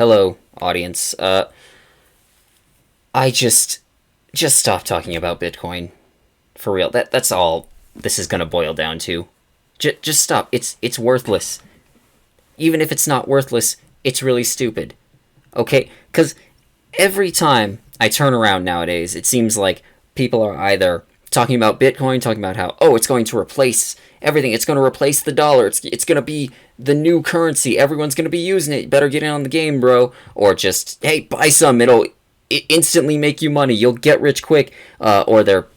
Hello, audience. I just stop talking about Bitcoin for real. That's all this is gonna boil down to. Just stop. It's worthless. Even if it's not worthless, it's really stupid. Okay? Because every time I turn around nowadays, it seems like people are either talking about Bitcoin, talking about how it's going to replace everything. It's going to replace the dollar. It's going to be the new currency. Everyone's going to be using it. You better get in on the game, bro. Or just hey, buy some. It'll instantly make you money. You'll get rich quick. Or they're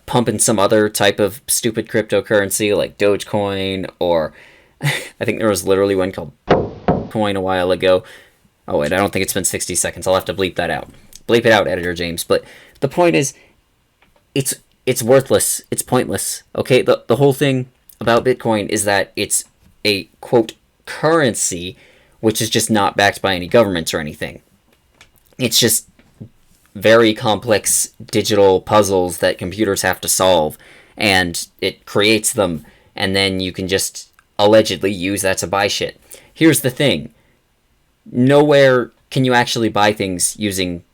pumping some other type of stupid cryptocurrency like Dogecoin, or I think there was literally one called Coin a while ago. Oh wait, I don't think it's been 60 seconds. I'll have to bleep that out. Bleep it out, editor James. But the point is, it's worthless. It's pointless. Okay, the whole thing about Bitcoin is that it's a quote currency, which is just not backed by any governments or anything. It's just very complex digital puzzles that computers have to solve, and it creates them, and then you can just allegedly use that to buy shit. Here's the thing: nowhere can you actually buy things using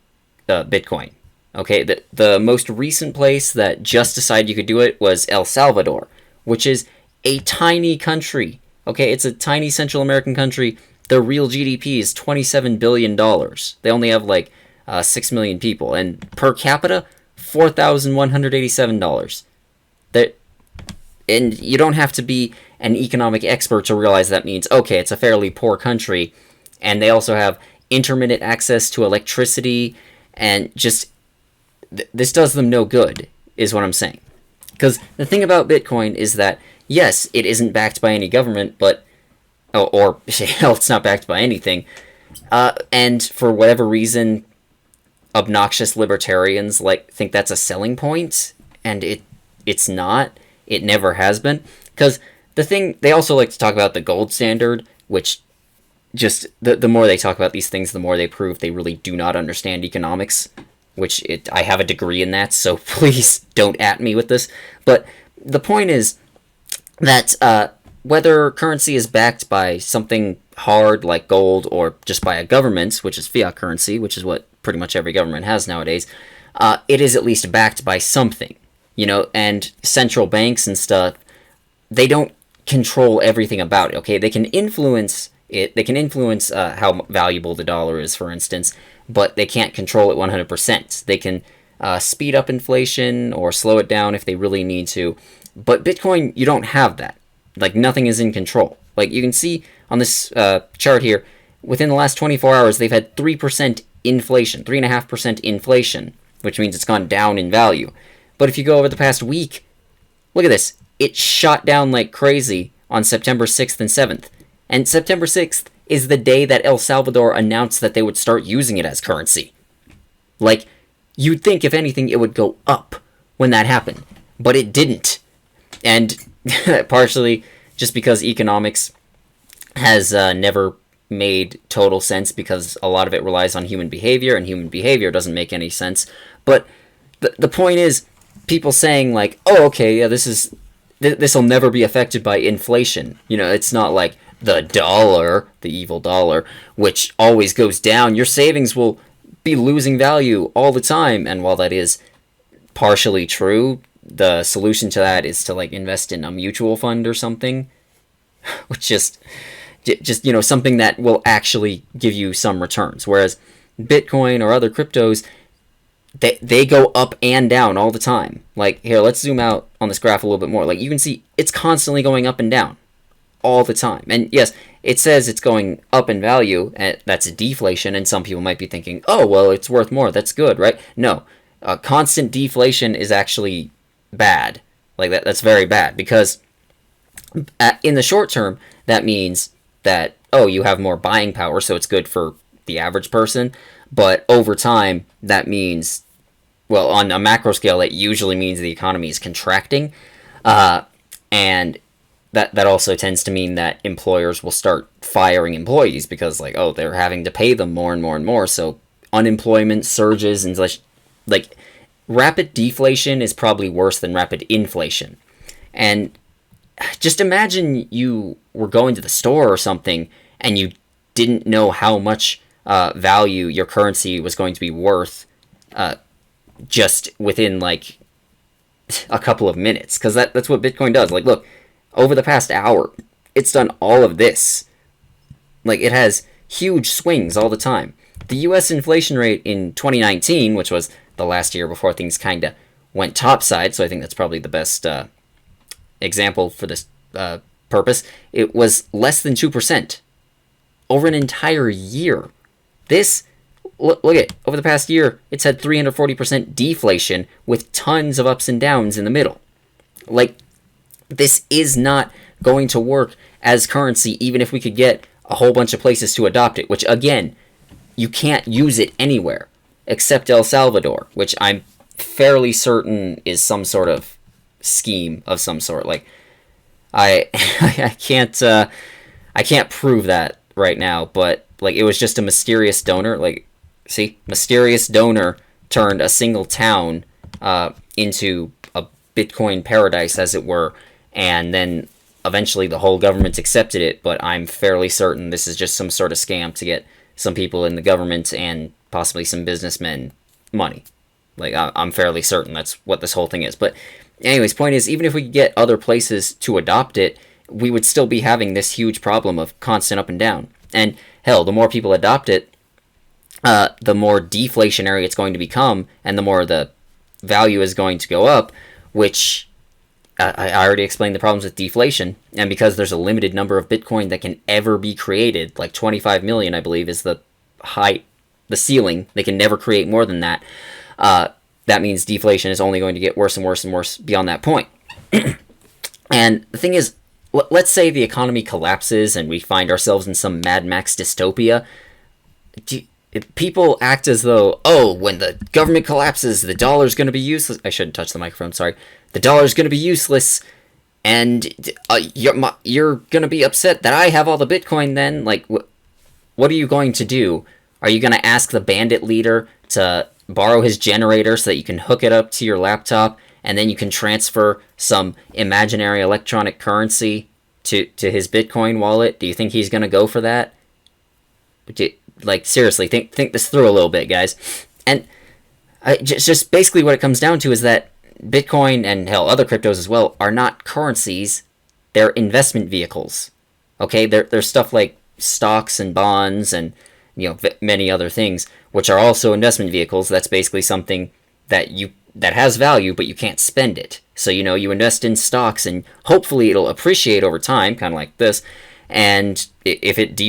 Bitcoin. Okay, the most recent place that just decided you could do it was El Salvador, which is a tiny country. Okay, it's a tiny Central American country. Their real GDP is $27 billion. They only have like 6 million people, and per capita, $4,187. That, and you don't have to be an economic expert to realize that means, okay, it's a fairly poor country, and they also have intermittent access to electricity, and just this does them no good, is what I'm saying. Because the thing about Bitcoin is that, yes, it isn't backed by any government, but or hell, it's not backed by anything. And for whatever reason, obnoxious libertarians think that's a selling point, and it's not. It never has been. Because the thing, they also like to talk about the gold standard, which just the more they talk about these things, the more they prove they really do not understand economics. Which I have a degree in that, so please don't at me with this. But the point is that whether currency is backed by something hard like gold or just by a government, which is fiat currency, which is what pretty much every government has nowadays, it is at least backed by something, and central banks and stuff, they don't control everything about it, okay? They can influence it. They can influence how valuable the dollar is, for instance, but they can't control it 100%. They can speed up inflation or slow it down if they really need to. But Bitcoin, you don't have that. Like, nothing is in control. Like, you can see on this chart here, within the last 24 hours, they've had 3% inflation, 3.5% inflation, which means it's gone down in value. But if you go over the past week, look at this. It shot down like crazy on September 6th and 7th. And September 6th is the day that El Salvador announced that they would start using it as currency. Like, you'd think, if anything, it would go up when that happened. But it didn't. And partially just because economics has never made total sense, because a lot of it relies on human behavior, and human behavior doesn't make any sense. But the point is, people saying like, oh, okay, yeah, this will never be affected by inflation. It's not like the dollar, the evil dollar, which always goes down. Your savings will be losing value all the time. And while that is partially true, the solution to that is to invest in a mutual fund or something, which just something that will actually give you some returns. Whereas Bitcoin or other cryptos, they go up and down all the time. Like, here, let's zoom out on this graph a little bit more. Like, you can see it's constantly going up and down all the time. And yes, it says it's going up in value, and that's a deflation, and some people might be thinking, oh, well, it's worth more, that's good, right? No, constant deflation is actually bad. Like, that's very bad, because in the short term, that means that, you have more buying power, so it's good for the average person. But over time, that means, well, on a macro scale, it usually means the economy is contracting, and that also tends to mean that employers will start firing employees because, they're having to pay them more and more and more, so unemployment surges, and rapid deflation is probably worse than rapid inflation. And just imagine you were going to the store or something, and you didn't know how much value your currency was going to be worth just within like a couple of minutes, because that's what Bitcoin does. Like, look, over the past hour, it's done all of this. Like, it has huge swings all the time. The U.S. inflation rate in 2019, which was the last year before things kind of went topside, so I think that's probably the best example for this purpose, it was less than 2% over an entire year. This, look at, over the past year, it's had 340% deflation with tons of ups and downs in the middle. Like, this is not going to work as currency, even if we could get a whole bunch of places to adopt it, which, again, you can't use it anywhere except El Salvador, which I'm fairly certain is some sort of scheme of some sort. Like, I can't prove that right now, but like, it was just a mysterious donor. Like, see, mysterious donor turned a single town into a Bitcoin paradise, as it were, and then eventually the whole government accepted it. But I'm fairly certain this is just some sort of scam to get some people in the government and possibly some businessmen money. Like, I'm fairly certain that's what this whole thing is. But anyways, point is, even if we could get other places to adopt it, we would still be having this huge problem of constant up and down. And hell, the more people adopt it, the more deflationary it's going to become, and the more the value is going to go up, which I already explained the problems with deflation. And because there's a limited number of Bitcoin that can ever be created, like 25 million, I believe, is the ceiling. They can never create more than that. That means deflation is only going to get worse and worse and worse beyond that point. And the thing is, let's say the economy collapses and we find ourselves in some Mad Max dystopia. People act as though, oh, when the government collapses, the dollar's going to be useless. I shouldn't touch the microphone, sorry. The dollar's going to be useless, and you're going to be upset that I have all the Bitcoin then? Like, what are you going to do? Are you going to ask the bandit leader to borrow his generator so that you can hook it up to your laptop, and then you can transfer some imaginary electronic currency to his Bitcoin wallet? Do you think he's going to go for that? Like, seriously, think this through a little bit, guys. And just basically what it comes down to is that Bitcoin, and hell, other cryptos as well, are not currencies. They're investment vehicles. Okay? They're stuff like stocks and bonds and, you know, many other things, which are also investment vehicles. That's basically something that has value, but you can't spend it. So, you know, you invest in stocks, and hopefully it'll appreciate over time, kind of like this. And if it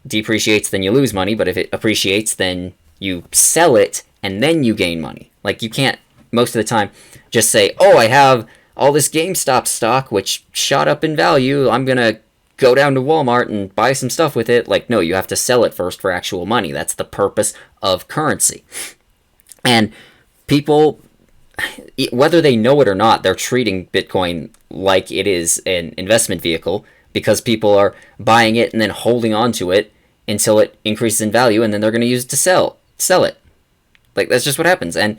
depreciates, then you lose money. But if it appreciates, then you sell it, and then you gain money. Like, you can't, most of the time, just say, oh, I have all this GameStop stock, which shot up in value. I'm going to go down to Walmart and buy some stuff with it. Like, no, you have to sell it first for actual money. That's the purpose of currency. And people, whether they know it or not, they're treating Bitcoin like it is an investment vehicle, because people are buying it and then holding on to it until it increases in value, and then they're going to use it to sell it. Like, that's just what happens. And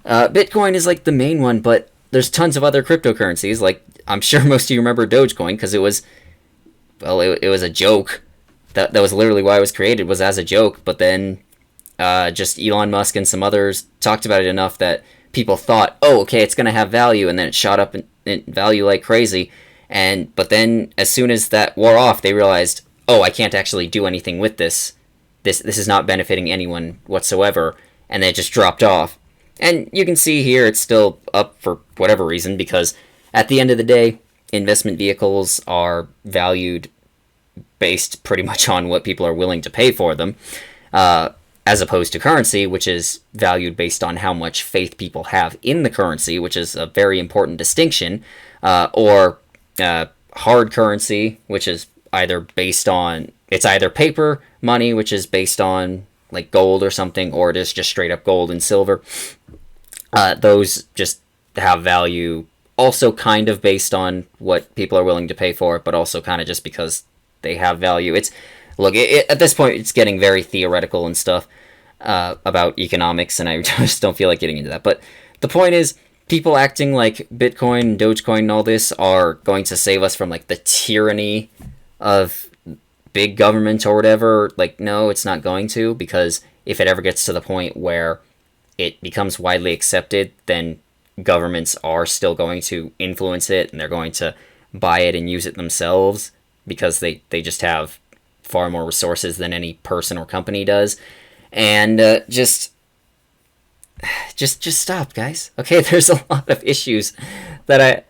Bitcoin is like the main one, but there's tons of other cryptocurrencies. Like, I'm sure most of you remember Dogecoin, because it was, well, it was a joke. That was literally why it was created, was as a joke. But then just Elon Musk and some others talked about it enough that people thought, oh, okay, it's going to have value, and then it shot up in value like crazy. But then as soon as that wore off, they realized, oh, I can't actually do anything with this. This is not benefiting anyone whatsoever, and then it just dropped off. And you can see here it's still up for whatever reason, because at the end of the day, investment vehicles are valued based pretty much on what people are willing to pay for them, as opposed to currency, which is valued based on how much faith people have in the currency, which is a very important distinction, or hard currency, which is either based on, it's either paper money, which is based on like gold or something, or it is just straight up gold and silver. Those just have value also kind of based on what people are willing to pay for it, but also kind of just because they have value. It's, look, at this point, it's getting very theoretical and stuff about economics, and I just don't feel like getting into that. But the point is, people acting like Bitcoin and Dogecoin and all this are going to save us from like the tyranny of big government or whatever, like, no, it's not going to, because if it ever gets to the point where it becomes widely accepted, then governments are still going to influence it, and they're going to buy it and use it themselves because they just have far more resources than any person or company does. And just stop, guys. Okay, there's a lot of issues that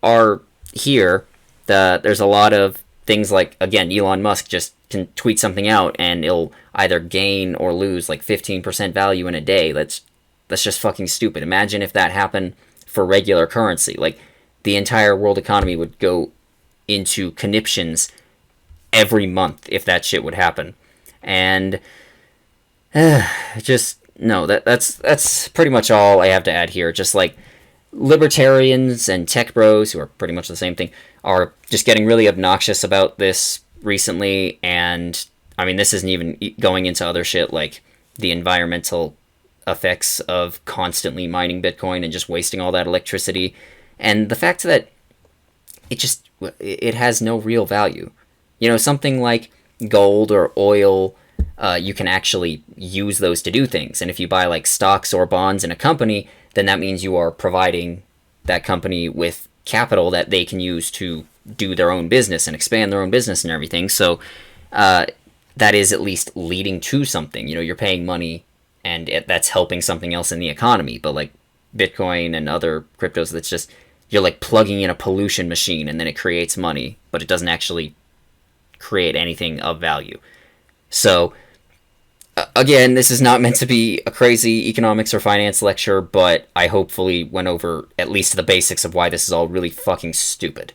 are here. There's a lot of things like, again, Elon Musk just can tweet something out and it'll either gain or lose like 15% value in a day. That's just fucking stupid. Imagine if that happened for regular currency. Like, the entire world economy would go into conniptions every month if that shit would happen. And just no, that's pretty much all I have to add here. Just like, libertarians and tech bros, who are pretty much the same thing, are just getting really obnoxious about this recently. And I mean, this isn't even going into other shit like the environmental effects of constantly mining Bitcoin and just wasting all that electricity, and the fact that it has no real value. You know, something like gold or oil, you can actually use those to do things. And if you buy like stocks or bonds in a company, then that means you are providing that company with capital that they can use to do their own business and expand their own business and everything. So that is at least leading to something. You know, you're paying money, and that's helping something else in the economy. But like Bitcoin and other cryptos, that's just, you're like plugging in a pollution machine and then it creates money, but it doesn't actually create anything of value. So again, this is not meant to be a crazy economics or finance lecture, but I hopefully went over at least the basics of why this is all really fucking stupid.